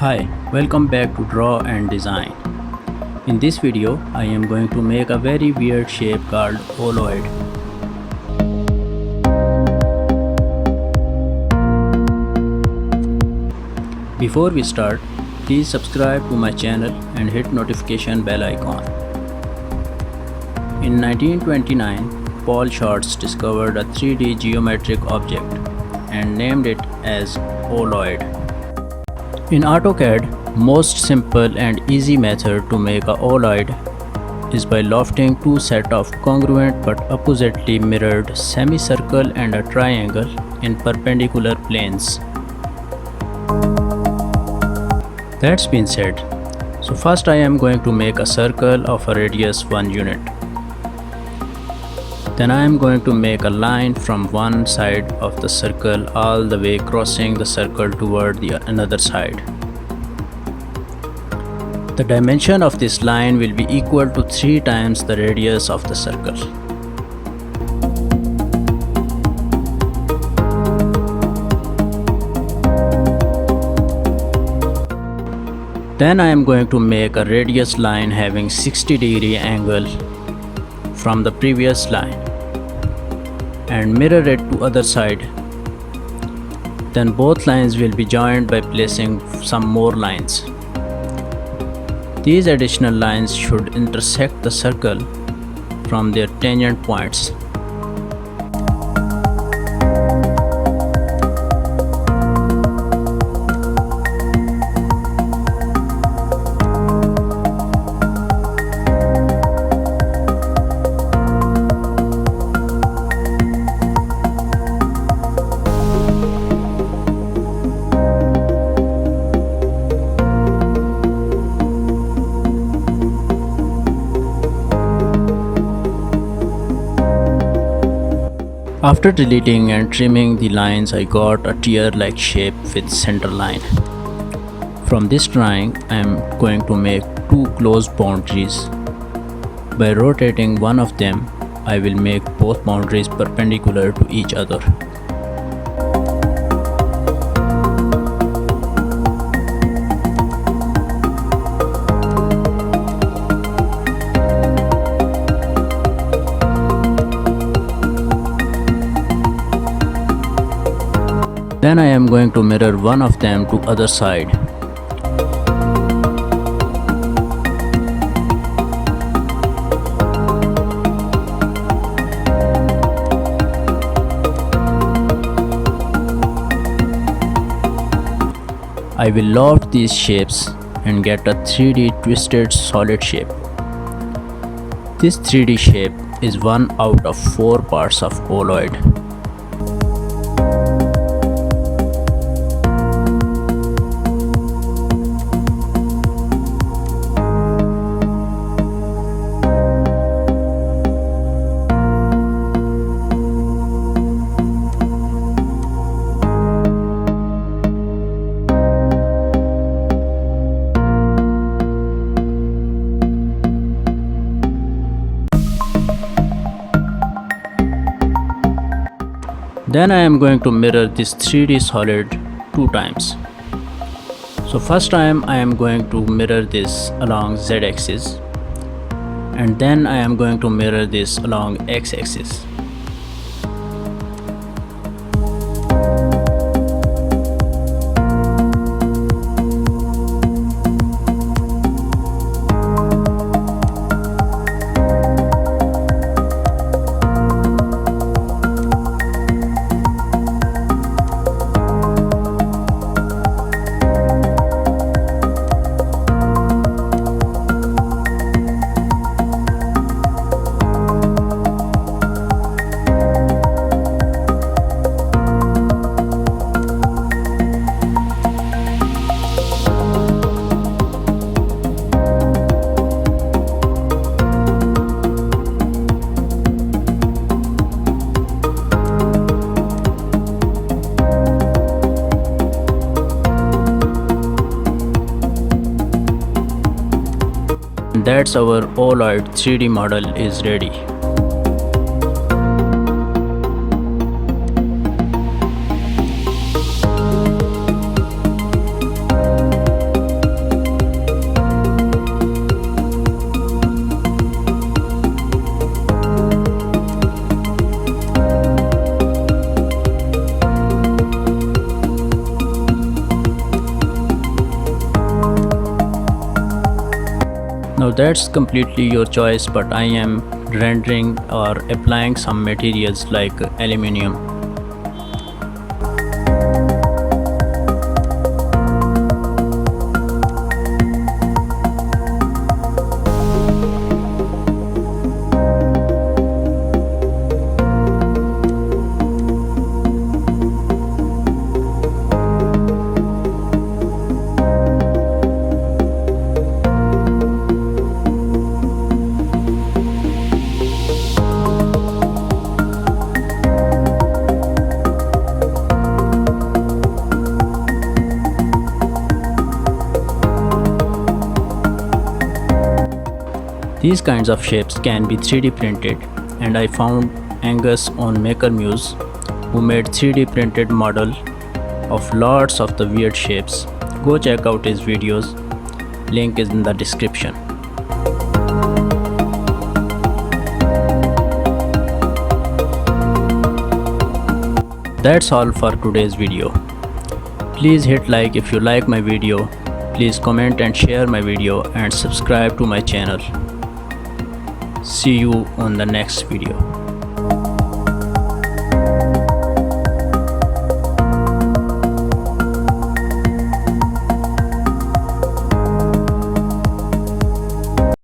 Hi, welcome back to Draw and Design. In this video, I am going to make a very weird shape called Oloid. Before we start, please subscribe to my channel and hit notification bell icon. In 1929, Paul Schatz discovered a 3D geometric object and named it as Oloid. In AutoCAD, most simple and easy method to make a Oloid is by lofting two sets of congruent but oppositely mirrored semicircle and a triangle in perpendicular planes. That's been said. So first I am going to make a circle of a radius 1 unit. Then I am going to make a line from one side of the circle all the way crossing the circle toward the another side. The dimension of this line will be equal to 3 times the radius of the circle. Then I am going to make a radius line having 60-degree angle from the previous line and mirror it to other side. Then both lines will be joined by placing some more lines. These additional lines should intersect the circle from their tangent points. After deleting and trimming the lines, I got a tear-like shape with center line. From this drawing, I am going to make two closed boundaries. By rotating one of them, I will make both boundaries perpendicular to each other. Then I am going to mirror one of them to other side. I will loft these shapes and get a 3D twisted solid shape. This 3D shape is one out of 4 parts of Oloid. Then I am going to mirror this 3D solid 2 times. So first time I am going to mirror this along z-axis, and then I am going to mirror this along x-axis. That's our Oloid 3D model is ready. Now that's completely your choice, but I am rendering or applying some materials like aluminium. These kinds of shapes can be 3D printed, and I found Angus on Maker Muse, who made 3D printed model of lots of the weird shapes. Go check out his videos, link is in the description. That's all for today's video. Please hit like if you like my video. Please comment and share my video and subscribe to my channel. See you on the next video.